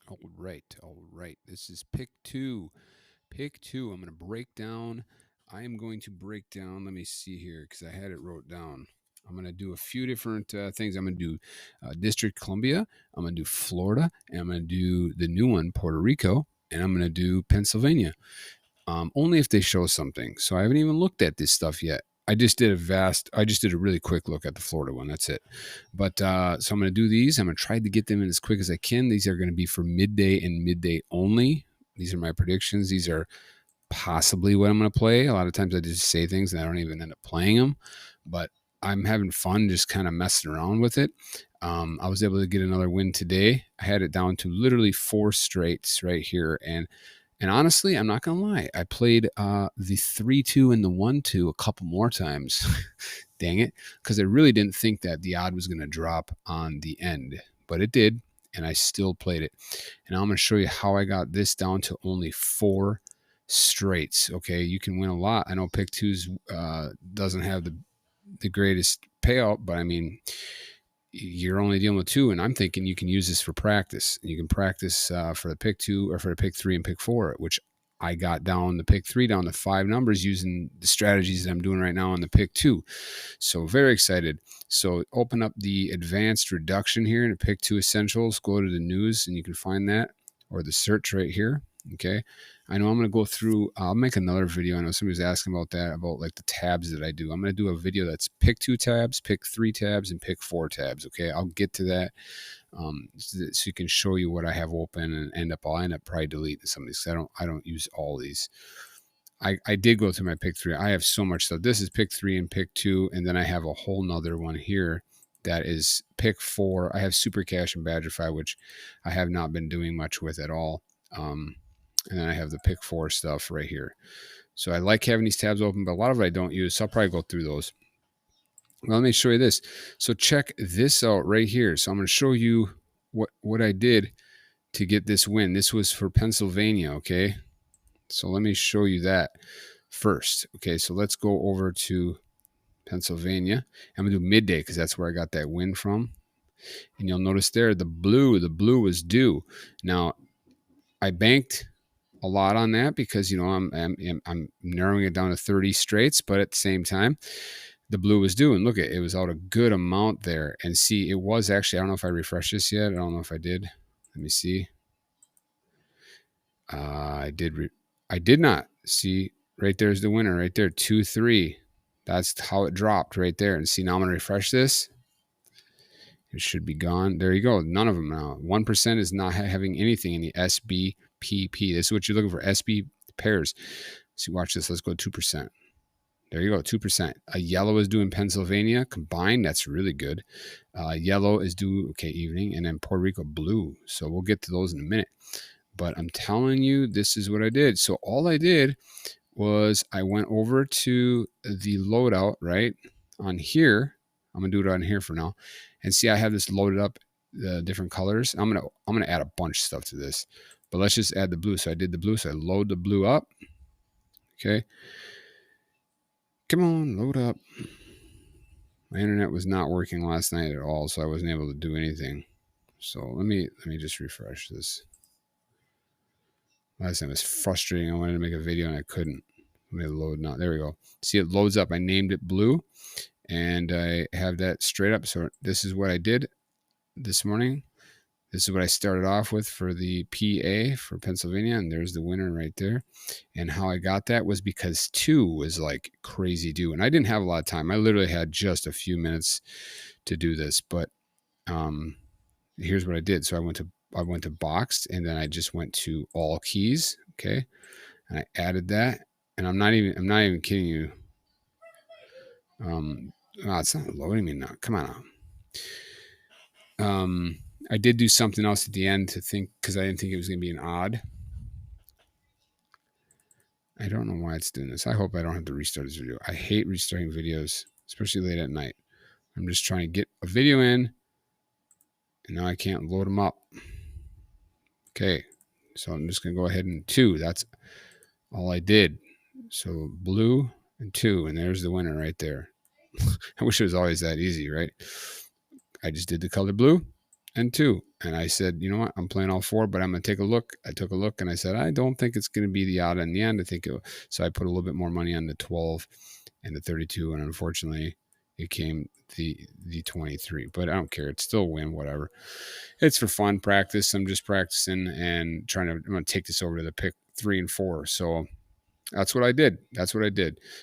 All right, all right. This is pick two. Pick two. I'm going to break down. I am going to break down. Let me see here because I had it wrote down. I'm going to do a few different things. I'm going to do District Columbia. I'm going to do Florida. And I'm going to do the new one, Puerto Rico. And I'm going to do Pennsylvania. Only if they show something. So I haven't even looked at this stuff yet. I just did a really quick look at the Florida one. That's it. But so I'm going to do these. I'm going to try to get them in as quick as I can. These are going to be for midday and midday only. These are my predictions. These are possibly what I'm going to play. A lot of times I just say things and I don't even end up playing them. But I'm having fun just kind of messing around with it. I was able to get another win today. I had it down to literally 4 straights right here. And honestly, I'm not going to lie. I played the 3-2 and the 1-2 a couple more times. Dang it. Because I really didn't think that the odd was going to drop on the end. But it did. And I still played it. And I'm going to show you how I got this down to only 4 straights. Okay. You can win a lot. I know pick twos doesn't have the greatest payout, but I mean, you're only dealing with 2, and I'm thinking you can use this for practice. You can practice for the pick 2 or for the pick 3 and pick 4, which I got down the pick 3 down to 5 numbers using the strategies that I'm doing right now on the pick 2. So very excited. So open up the advanced reduction here in the pick 2 essentials. Go to the news, and you can find that, or the search right here. Okay. I know I'm going to go through, I'll make another video. I know somebody was asking about that, about like the tabs that I do. I'm going to do a video that's pick 2 tabs, pick 3 tabs, and pick 4 tabs. Okay. I'll get to that. So you can show you what I have open, and I'll end up probably deleting some of these. I don't use all these. I did go through my pick 3. I have so much stuff. This is pick 3 and pick 2. And then I have a whole nother one here that is pick 4. I have Super Cash and Badgerify, which I have not been doing much with at all. And then I have the pick 4 stuff right here. So I like having these tabs open, but a lot of it I don't use. So I'll probably go through those. Well, let me show you this. So check this out right here. So I'm going to show you what I did to get this win. This was for Pennsylvania, okay? So let me show you that first. Okay, so let's go over to Pennsylvania. I'm going to do midday because that's where I got that win from. And you'll notice there the blue was due. Now, I banked a lot on that because, you know, I'm narrowing it down to 30 straights, but at the same time, the blue was due. And look, it was out a good amount there. And see, it was actually, I don't know if I refreshed this yet. I don't know if I did. Let me see. I did not. See, right there's the winner right there, 2-3. That's how it dropped right there. And see, now I'm going to refresh this. It should be gone. There you go. None of them now. 1% is not having anything in the SBPP. This is what you're looking for, SB pairs. So watch this. Let's go 2%. There you go, 2%. A yellow is due in Pennsylvania combined. That's really good. Yellow is due, okay, evening. And then Puerto Rico blue. So we'll get to those in a minute. But I'm telling you, this is what I did. So all I did was I went over to the loadout, right, on here. I'm going to do it on here for now. And see, I have this loaded up, the different colors. I'm gonna add a bunch of stuff to this. But let's just add the blue. So I did the blue. So I load the blue up. Okay. Come on, load up. My internet was not working last night at all, so I wasn't able to do anything. So let me just refresh this. Last time it was frustrating. I wanted to make a video and I couldn't. Let me load now. There we go. See, it loads up. I named it blue, and I have that straight up. So this is what I did this morning. This is what I started off with for the PA for Pennsylvania, and there's the winner right there. And how I got that was because 2 was like crazy due, and I didn't have a lot of time. I literally had just a few minutes to do this, but here's what I did. So I went to boxed, and then I just went to all keys, okay, and I added that, and I'm not even kidding you. It's not loading me now. Come on now. I did do something else at the end to think, because I didn't think it was going to be an odd. I don't know why it's doing this. I hope I don't have to restart this video. I hate restarting videos, especially late at night. I'm just trying to get a video in, and now I can't load them up. Okay, so I'm just going to go ahead and 2. That's all I did. So blue and 2, and there's the winner right there. I wish it was always that easy, right? I just did the color blue, and 2. And I said, you know what? I'm playing all 4, but I'm going to take a look. I took a look and I said, I don't think it's going to be the odd in the end. I think so I put a little bit more money on the 12 and the 32, and unfortunately it came the 23. But I don't care. It's still a win, whatever. It's for fun practice. I'm just practicing and I'm going to take this over to the pick 3 and 4. So that's what I did.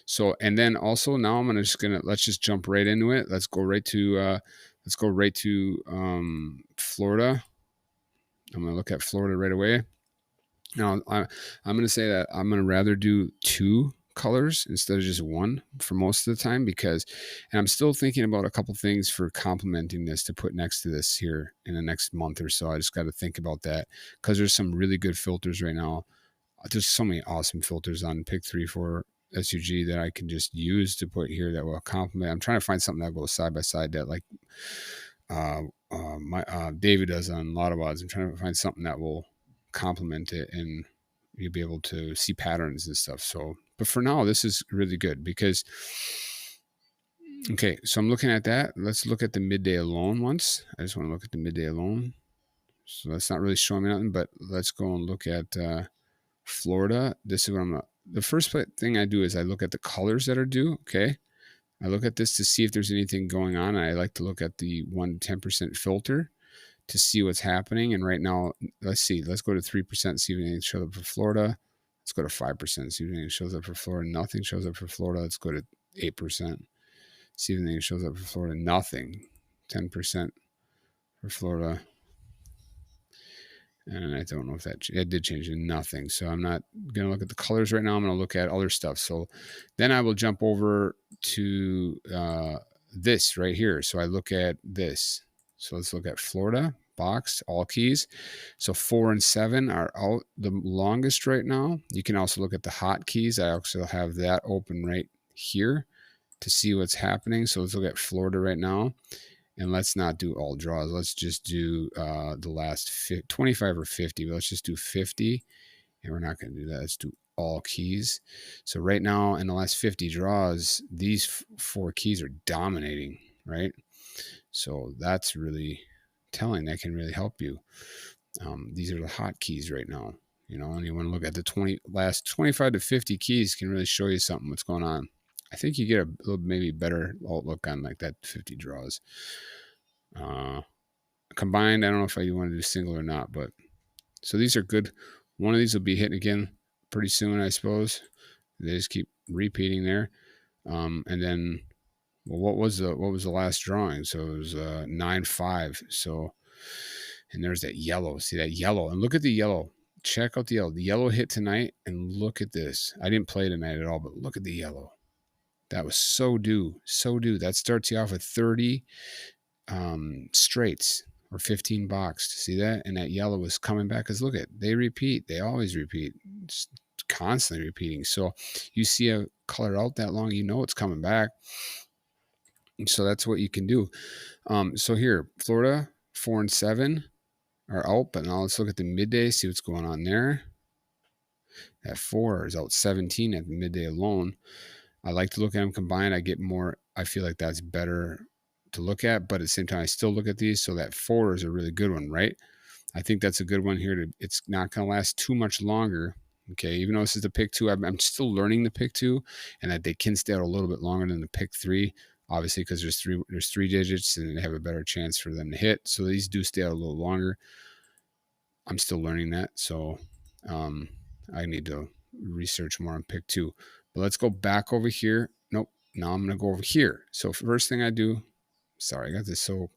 So, and then also now let's just jump right into it. Let's go right to Florida. I'm going to look at Florida right away. Now, I'm going to say that I'm going to rather do 2 colors instead of just 1 for most of the time, and I'm still thinking about a couple things for complementing this to put next to this here in the next month or so. I just got to think about that because there's some really good filters right now. There's so many awesome filters on pick 3 for SUG that I can just use to put here that will complement. I'm trying to find something that goes side by side that like David does on Lotto odds. I'm trying to find something that will complement it and you'll be able to see patterns and stuff. So, but for now, this is really good because, okay, so I'm looking at that. Let's look at the midday alone once. I just want to look at the midday alone. So that's not really showing me nothing, but let's go and look at Florida. This is what the first thing I do is I look at the colors that are due. Okay. I look at this to see if there's anything going on. I like to look at the 1 to 10% filter to see what's happening. And right now, let's go to 3%, see if anything shows up for Florida. Let's go to 5%, see if anything shows up for Florida. Nothing shows up for Florida. Let's go to 8%, see if anything shows up for Florida. Nothing. 10% for Florida. And I don't know if it did change to nothing. So I'm not going to look at the colors right now. I'm going to look at other stuff. So then I will jump over to this right here. So I look at this. So let's look at Florida, box, all keys. So 4 and 7 are out the longest right now. You can also look at the hot keys. I also have that open right here to see what's happening. So let's look at Florida right now. And let's not do all draws. Let's just do the last 25 or 50. But let's just do 50. And we're not going to do that. Let's do all keys. So right now in the last 50 draws, these 4 keys are dominating, right? So that's really telling. That can really help you. These are the hot keys right now. And you want to look at the last 25 to 50 keys can really show you something, what's going on. I think you get a little maybe better outlook on like that 50 draws. Combined, I don't know if you want to do single or not, but so these are good. One of these will be hitting again pretty soon, I suppose. They just keep repeating there. And then, well, what was the last drawing? So it was 9-5. So, and there's that yellow. See that yellow? And look at the yellow. Check out the yellow. The yellow hit tonight, and look at this. I didn't play tonight at all, but look at the yellow. That was so due. That starts you off with 30 straights or 15 boxed. See that? And that yellow was coming back because look at, they repeat. They always repeat. It's constantly repeating. So you see a color out that long, it's coming back. And so that's what you can do. So here, Florida 4 and 7 are out, but now let's look at the midday, see what's going on there. That 4 is out 17 at the midday alone. I like to look at them combined. I feel like that's better to look at, but at the same time, I still look at these. So that 4 is a really good one, right? I think that's a good one here. It's not going to last too much longer. Okay. Even though this is the pick 2, I'm still learning the pick 2 and that they can stay out a little bit longer than the pick 3, obviously, because there's 3 digits and they have a better chance for them to hit. So these do stay out a little longer. I'm still learning that. So, I need to research more on pick 2, but let's go back over here. Nope. Now I'm going to go over here. So first thing I do, sorry, I got this so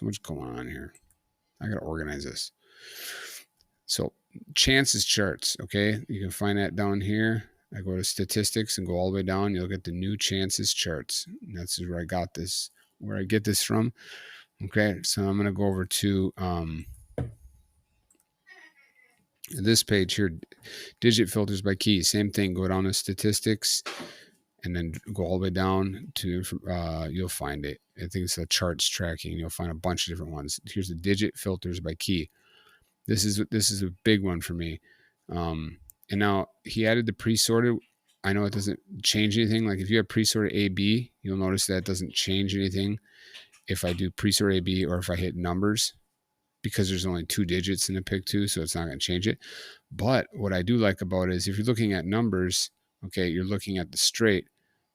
much going on here. I got to organize this. So chances charts. Okay. You can find that down here. I go to statistics and go all the way down. You'll get the new chances charts. And that's where I got this, where I get this from. Okay. So I'm going to go over to, this page here, digit filters by key. Same thing. Go down to statistics and then go all the way down to, you'll find it. I think it's a charts tracking. You'll find a bunch of different ones. Here's the digit filters by key. This is a big one for me. And now he added the pre-sorted. I know it doesn't change anything. Like if you have pre-sorted AB, you'll notice that it doesn't change anything if I do pre-sorted AB or if I hit numbers. because there's only 2 digits in the pick 2, so it's not going to change it. But what I do like about it is if you're looking at numbers, okay, you're looking at the straight,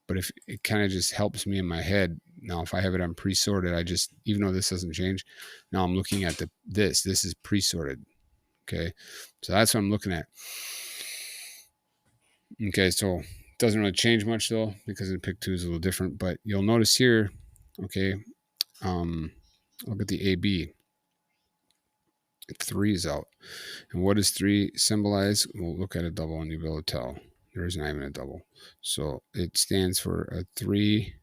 but if it kind of just helps me in my head. Now, if I have it on pre-sorted, I just, even though this doesn't change, now I'm looking at this is pre-sorted. Okay. So that's what I'm looking at. Okay. So it doesn't really change much though, because the pick 2 is a little different, but you'll notice here, okay, look at the AB. 3 is out. And what does 3 symbolize? We'll look at a double and you'll be able to tell. There is not even a double. So it stands for a 3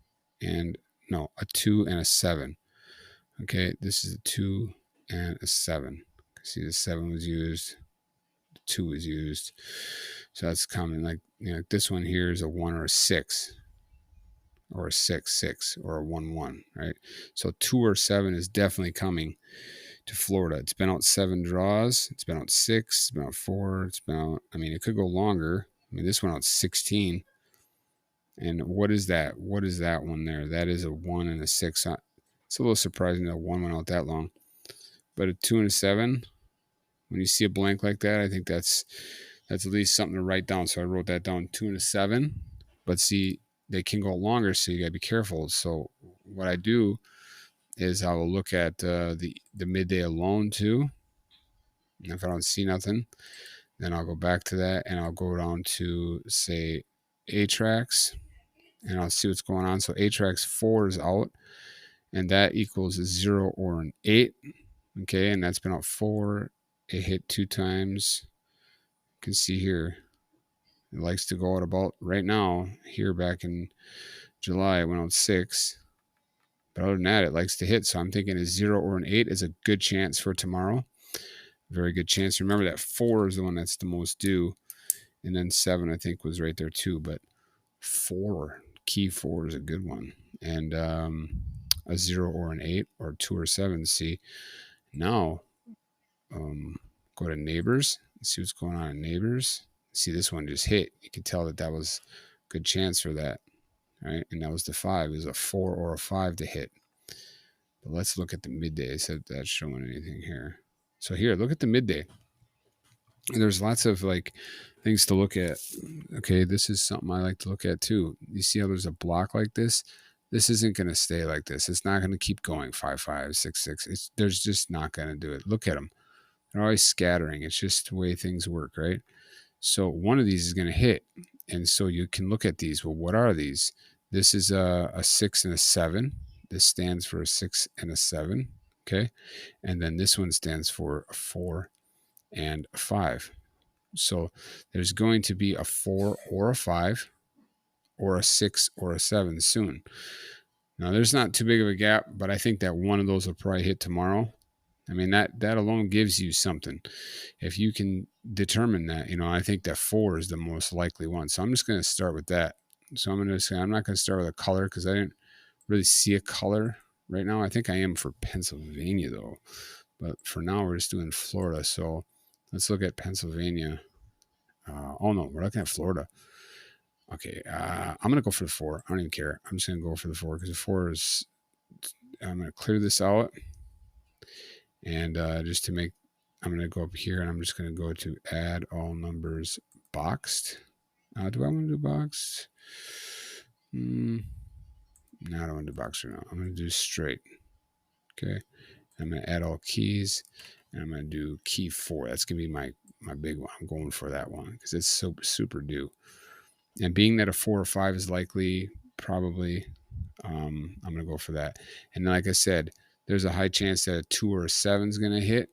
and no, a 2 and a 7. Okay, this is a 2 and a 7. See, the 7 was used, the 2 was used. So that's common. Like, this one here is a 1 or a 6, or a 6, 6, or a 1, 1, right? So 2 or 7 is definitely coming to Florida. It's been out 7 draws. It's been out 6. It's been out 4. It's been out, I mean, it could go longer. I mean, this one out 16. And what is that? What is that one there? That is a 1 and a 6. It's a little surprising that 1 went out that long. But a 2 and a 7, when you see a blank like that, I think that's at least something to write down. So I wrote that down, 2 and a 7. But see, they can go longer, so you got to be careful. So what I do is I will look at the midday alone too. And if I don't see nothing, then I'll go back to that and I'll go down to, say, A-Trax, and I'll see what's going on. So A-Trax 4 is out, and that equals a 0 or an 8. Okay, and that's been out 4. It hit 2 times. You can see here, it likes to go out about right now. Here back in July, it went out 6. But other than that, it likes to hit. So I'm thinking a 0 or an 8 is a good chance for tomorrow. Very good chance. Remember that 4 is the one that's the most due. And then 7, I think, was right there too. But 4, key 4 is a good one. And a 0 or an 8 or 2 or 7. See, now go to neighbors. See what's going on in neighbors. See, this one just hit. You can tell that was a good chance for that. Right? And that was the 5. It was a 4 or a 5 to hit. But let's look at the midday. See if that's showing anything here. So here, look at the midday. And there's lots of like things to look at. Okay, this is something I like to look at too. You see how there's a block like this? This isn't going to stay like this. It's not going to keep going 5, 5, 6, 6. There's just not going to do it. Look at them. They're always scattering. It's just the way things work, right? So one of these is going to hit. And so you can look at these. Well, what are these? This is a 6 and a 7. This stands for a 6 and a 7. Okay. And then this one stands for a 4 and a 5. So there's going to be a 4 or a 5 or a 6 or a 7 soon. Now, there's not too big of a gap, but I think that one of those will probably hit tomorrow. I mean, that alone gives you something. If you can determine that, I think that 4 is the most likely one. So I'm just going to start with that. So I'm not going to start with a color because I didn't really see a color right now. I think I am for Pennsylvania though. But for now, we're just doing Florida. So let's look at Pennsylvania. Oh no, we're looking at Florida. Okay, I'm going to go for the 4. I don't even care. I'm just going to go for the 4 because the 4 is, I'm going to clear this out. And just to make, I'm going to go up here and I'm just going to go to add all numbers boxed. Do I want to do boxed? No, I don't want to do boxed right now. I'm going to do straight. Okay. I'm going to add all keys and I'm going to do key 4. That's going to be my big one. I'm going for that one because it's so super due. And being that a 4 or 5 is likely, probably, I'm going to go for that. And like I said, there's a high chance that a 2 or a 7 is going to hit.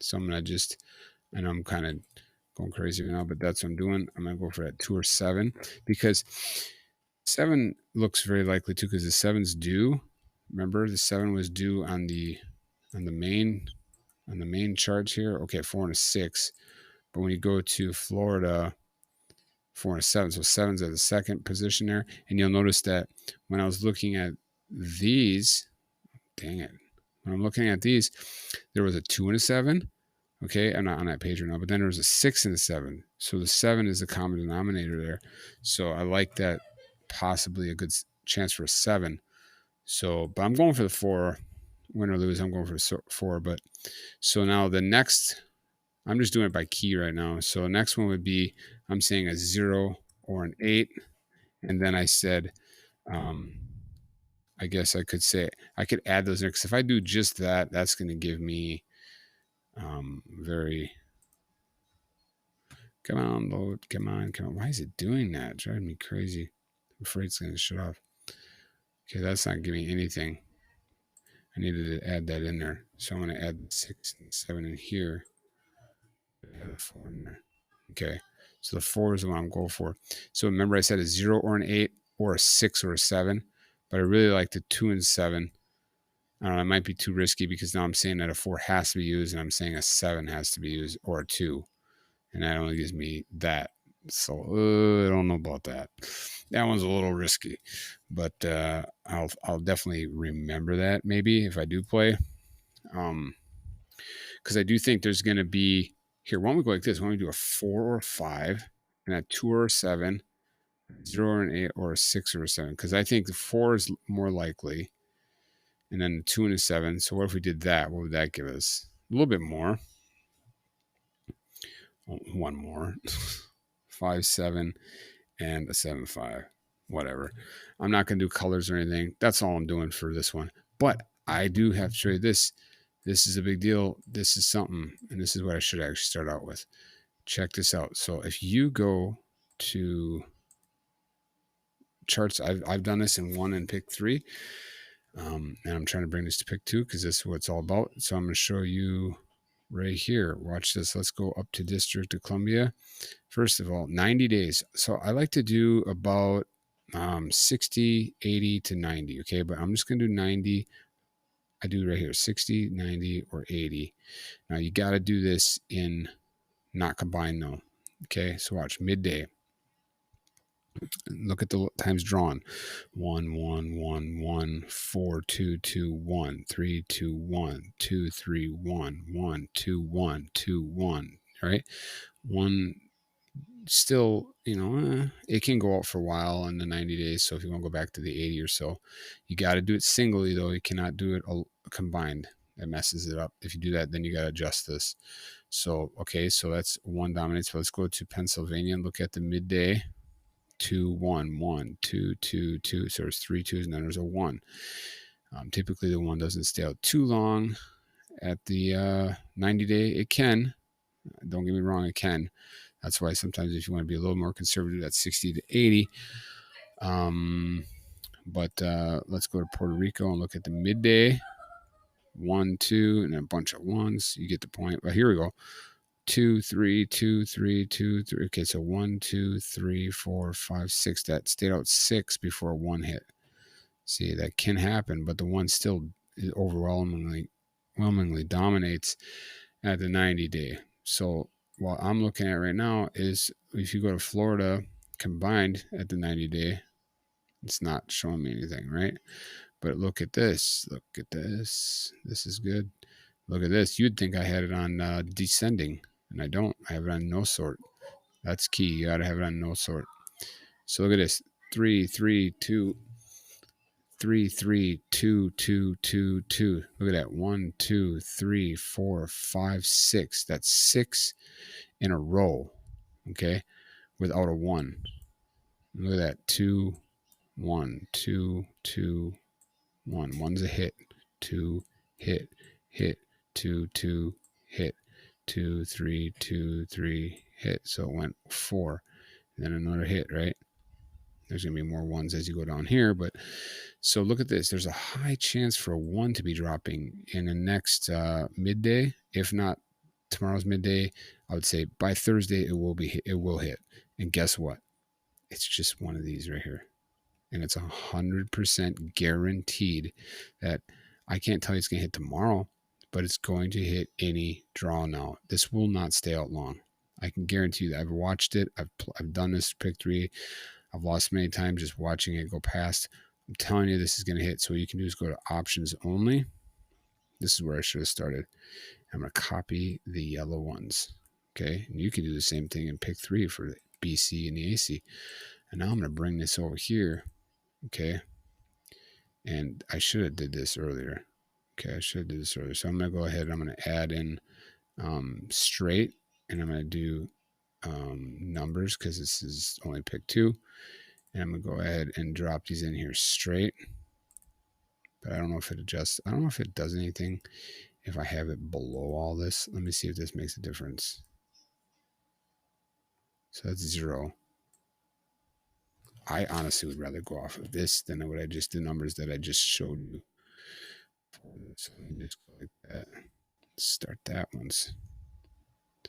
So I'm going to just, I know I'm kind of going crazy right now, but that's what I'm doing. I'm going to go for that 2 or 7 because 7 looks very likely too because the 7's due. Remember, the 7 was due on the main charts here. Okay, 4 and a 6. But when you go to Florida, 4 and a 7. So 7's at the second position there. And you'll notice that when I was looking at these, dang it. When I'm looking at these, there was a 2 and a 7. Okay, I'm not on that page right now, but then there was a 6 and a 7. So the 7 is the common denominator there. So I like that, possibly a good chance for a 7. So, but I'm going for the 4 win or lose, I'm going for 4. But so now the next, I'm just doing it by key right now. So the next one would be, I'm saying a 0 or an 8. And then I said, I guess I could say, I could add those there. Because if I do just that, that's going to give me very, come on, load, come on. Why is it doing that? It's driving me crazy. I'm afraid it's going to shut off. Okay, that's not giving me anything. I needed to add that in there. So I'm going to add 6 and 7 in here. Add a 4 in there. Okay, so the 4 is the one I'm going for. So remember I said a 0 or an 8 or a 6 or a 7, but I really like the 2 and 7. I don't know, it might be too risky because now I'm saying that a 4 has to be used and I'm saying a 7 has to be used or a 2. And that only gives me that. So I don't know about that. That one's a little risky, but I'll definitely remember that maybe if I do play. Because I do think there's going to be here. Why don't we go like this? Why don't we do a 4 or a 5 and a 2 or a 7, 0 or an 8 or a 6 or a 7? Because I think the 4 is more likely, and then the 2 and a 7. So what if we did that? What would that give us? A little bit more. One more. 5, 7, and a 7, 5. Whatever. I'm not going to do colors or anything. That's all I'm doing for this one. But I do have to show you this. This is a big deal. This is something, and this is what I should actually start out with. Check this out. So if you go to charts, I've done this in 1 and pick 3, and I'm trying to bring this to pick 2 because this is what it's all about. So I'm going to show you right here. Watch this. Let's go up to District of Columbia. First of all, 90 days. So I like to do about 60, 80 to 90. Okay, but I'm just going to do 90. I do right here, 60, 90, or 80. Now you got to do this in not combined though. Okay, so watch midday. Look at the times drawn. 1, 1, 1, 1, 4, 2, 2, 1, 3, 2, 1, 2, 3, 1, 1, 2, 1, 2, 1. Right? 1 still, it can go out for a while in the 90 days. So if you want to go back to the 80 or so, you got to do it singly though. You cannot do it combined. It messes it up. If you do that, then you got to adjust this. So, okay, so that's 1 dominates. So let's go to Pennsylvania and look at the midday. 2, 1, 1, 2, 2, 2. So there's 3 2s and then there's a 1. Typically the 1 doesn't stay out too long at the 90 day. It can. Don't get me wrong, it can. That's why sometimes if you want to be a little more conservative, that's 60 to 80. But let's go to Puerto Rico and look at the midday. 1, 2, and a bunch of 1s. You get the point. But here we go. 2, 3, 2, 3, 2, 3. Okay, so 1, 2, 3, 4, 5, 6. That stayed out 6 before 1 hit. See, that can happen, but the 1 still overwhelmingly dominates at the 90 day. So what I'm looking at right now is if you go to Florida combined at the 90 day, it's not showing me anything, right? But look at this. Look at this. This is good. Look at this. You'd think I had it on descending, and I don't. I have it on no sort. That's key. You got to have it on no sort. So look at this. 3, 3, 2, 3, 3, 2, 2, 2, 2. Look at that. 1, 2, 3, 4, 5, 6. That's 6 in a row. Okay, without a 1. Look at that. 2, 1, 2, 2, 1. 1's a hit. 2, hit, hit, 2, 2, hit, 2, 3, 2, 3, hit. So it went 4. And then another hit, right? There's going to be more 1s as you go down here. But so look at this. There's a high chance for a 1 to be dropping in the next midday. If not tomorrow's midday, I would say by Thursday it will hit. And guess what? It's just one of these right here. And it's 100% guaranteed that I can't tell you it's going to hit tomorrow, but it's going to hit any draw now. This will not stay out long. I can guarantee you that. I've watched it. I've done this pick 3. I've lost many times just watching it go past. I'm telling you this is going to hit. So what you can do is go to options only. This is where I should have started. I'm going to copy the yellow ones. Okay. And you can do the same thing in pick 3 for the BC and the AC. And now I'm going to bring this over here. Okay. And I should have did this earlier. Okay, I should do this earlier. So I'm going to go ahead and I'm going to add in straight, and I'm going to do numbers because this is only pick 2. And I'm going to go ahead and drop these in here straight. But I don't know if it adjusts. I don't know if it does anything if I have it below all this. Let me see if this makes a difference. So that's 0. I honestly would rather go off of this than what I just, the numbers that I just showed you. So let me just go like that. Start that once.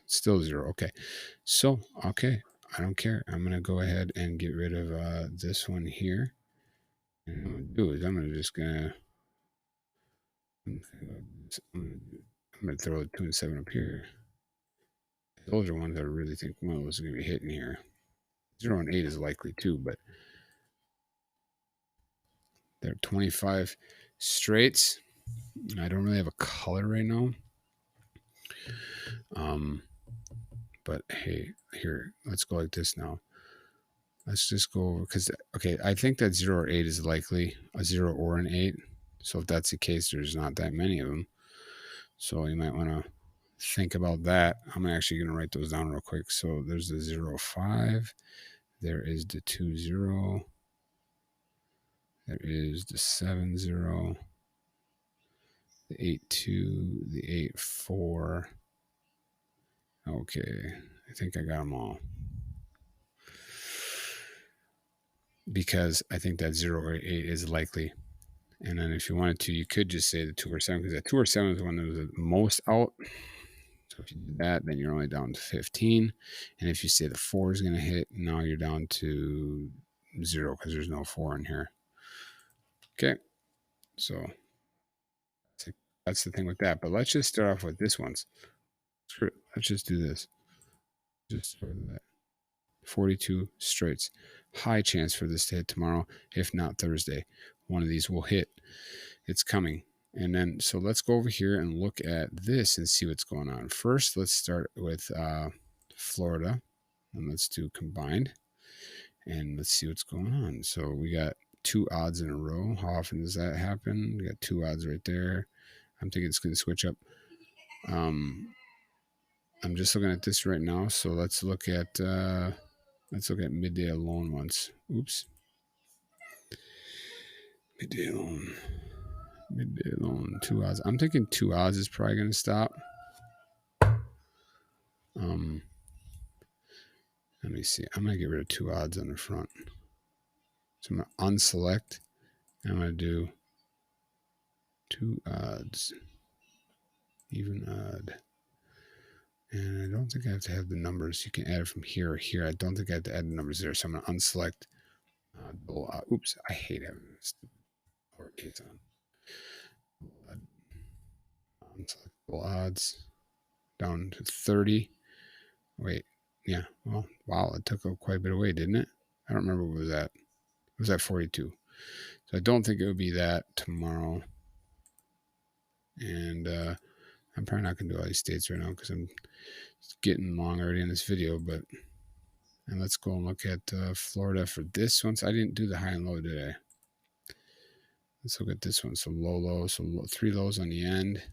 Still 0. Okay. So, okay. I don't care. I'm going to go ahead and get rid of this one here. And what I'm going to do is I'm going to throw the 2 and 7 up here. Those are ones that I really think one of those is going to be hitting here. 0 and 8 is likely too, but they're 25 straights. I don't really have a color right now. But hey, here, let's go like this now. Let's just go over, because, okay, I think that 0 or 8 is likely a 0 or an 8. So if that's the case, there's not that many of them. So you might want to think about that. I'm actually going to write those down real quick. So there's the 0, 5. There is the 2, 0. There is the 7, 0. The 8, 2. The 8, 4. Okay, I think I got them all. Because I think that 0 or 8 is likely. And then if you wanted to, you could just say the 2 or 7, because that 2 or 7 is the one that was the most out. So if you do that, then you're only down to 15. And if you say the 4 is going to hit, now you're down to 0 because there's no 4 in here. Okay, so that's the thing with that. But let's just start off with this one's. Screw it. Let's just do this. Just start with that. 42 straights. High chance for this to hit tomorrow, if not Thursday. One of these will hit. It's coming. And then, so let's go over here and look at this and see what's going on. First, let's start with Florida. And let's do combined. And let's see what's going on. So we got 2 odds in a row. How often does that happen? We got 2 odds right there. I'm thinking it's going to switch up. I'm just looking at this right now. So let's look at midday alone once. Oops. Midday alone. Midday alone. 2 odds. I'm thinking 2 odds is probably going to stop. Let me see. I'm going to get rid of 2 odds on the front. So I'm going to unselect. And I'm going to do 2 odds. Even odd. And I don't think I have to have the numbers. You can add it from here or here. I don't think I have to add the numbers there. So I'm going to unselect. Oops. I hate having this lowercase on. Unselectable odds. Down to 30. Wait. Yeah. Well, wow. It took quite a bit away, didn't it? I don't remember what it was at. It was at 42. So I don't think it would be that tomorrow. And I'm probably not going to do all these states right now because I'm getting long already in this video. And let's go and look at Florida for this one. So I didn't do the high and low, did I? Let's look at this one. So low, low. So 3 lows on the end.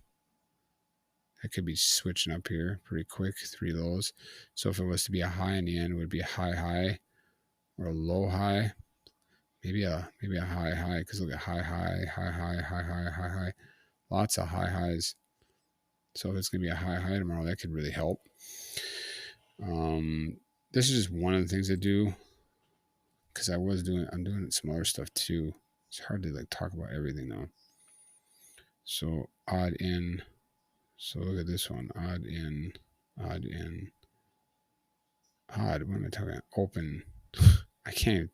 That could be switching up here pretty quick. 3 lows. So if it was to be a high in the end, it would be a high, high or a low, high. Maybe a high, high. Because look at high, high, high, high, high, high, high, high. Lots of high highs. So if it's going to be a high, high tomorrow, that could really help. This is just one of the things I do. Because I'm doing some other stuff too. It's hard to talk about everything though. So odd in. So look at this one. Odd in. Odd in. Odd. What am I talking about? Open. I can't.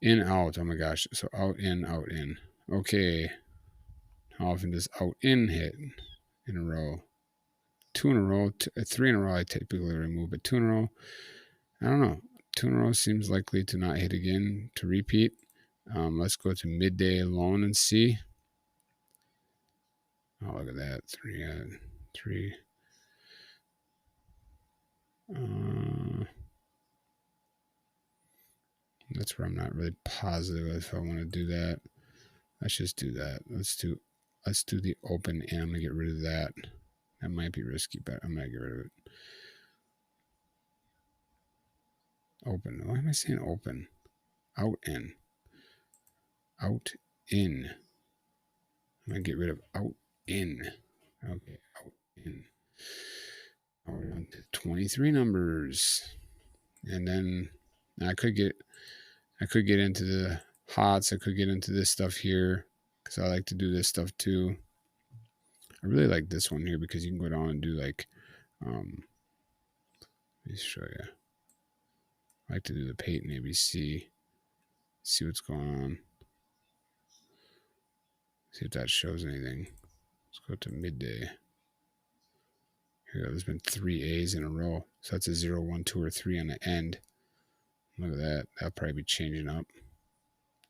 In, out. Oh my gosh. So out, in, out, in. Okay. How often does out, in hit in a row? 2 in a row. 3 in a row I typically remove. But 2 in a row, I don't know. 2 in a row seems likely to not hit again, to repeat. Let's go to midday alone and see. Oh, look at that. 3. That's where I'm not really positive if I want to do that. Let's just do that. Let's do let's do the open, and I'm going to get rid of that. That might be risky, but I'm going to get rid of it. Open. Why am I saying open? Out, in. Out, in. I'm going to get rid of out, in. Okay, out, in. Now we're on to 23 numbers. And then I could get into the hots. I could get into this stuff here because I like to do this stuff too. I really like this one here because you can go down and do like, let me show you. I like to do the Peyton ABC. See what's going on. See if that shows anything. Let's go to midday. Here we go. There's been 3 A's in a row. So that's a 0, 1, 2, or 3 on the end. Look at that. That'll probably be changing up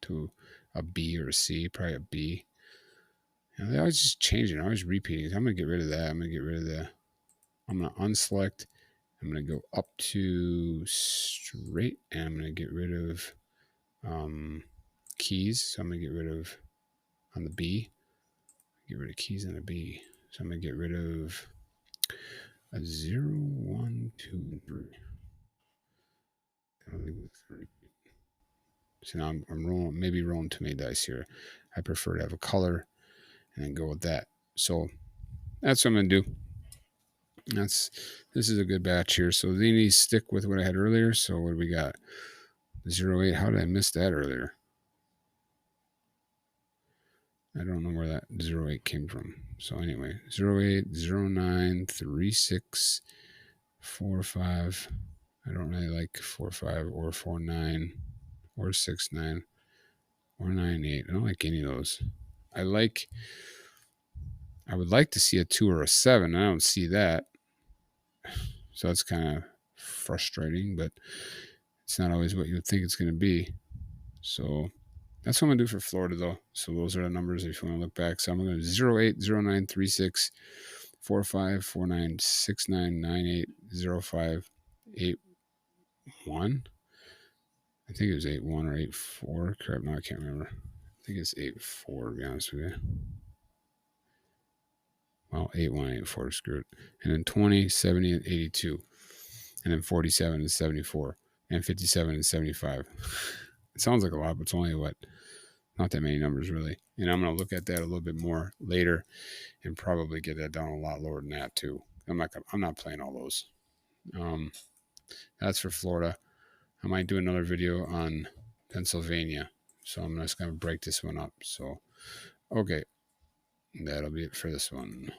to a B or a C. Probably a B. You know, they're always just changing. Always repeating. So I'm going to get rid of that. I'm going to get rid of the... I'm going to unselect. I'm going to go up to straight. And I'm going to get rid of keys. So I'm going to get rid of... on the B. Get rid of keys on a B. So I'm going to get rid of a 0, 1, 2, 3. I don't think it's 3. So now I'm rolling, maybe rolling too many dice here. I prefer to have a color and then go with that. So that's what I'm going to do. This is a good batch here. So they need to stick with what I had earlier. So what do we got? 0, 8. How did I miss that earlier? I don't know where that 0, 8 came from. So anyway, 0, 8, 0, 9, 3, 6, 4, 5. I don't really like 4, 5 or 4, 9 or 6, 9 or 9, 8. I don't like any of those. I would like to see a 2 or a 7. I don't see that. So that's kind of frustrating, but it's not always what you would think it's going to be. So that's what I'm going to do for Florida, though. So those are the numbers if you want to look back. So I'm going to 0, 8, 0, 9, 3, 6, 4, 5, 4, 9, 6, 9, 9, 8, 0, 5, 8, 1. I think it was 8, 1 or 8, 4. Crap, no, I can't remember. I think it's 8, 4, to be honest with you. Well, 8, 1, 8, 4, screw it. And then 20, 70, and 82. And then 47 and 74. And 57 and 75. It sounds like a lot, but it's only not that many numbers really. And I'm going to look at that a little bit more later and probably get that down a lot lower than that too. I'm not playing all those. That's for Florida. I might do another video on Pennsylvania. So I'm just going to break this one up. So, okay. That'll be it for this one.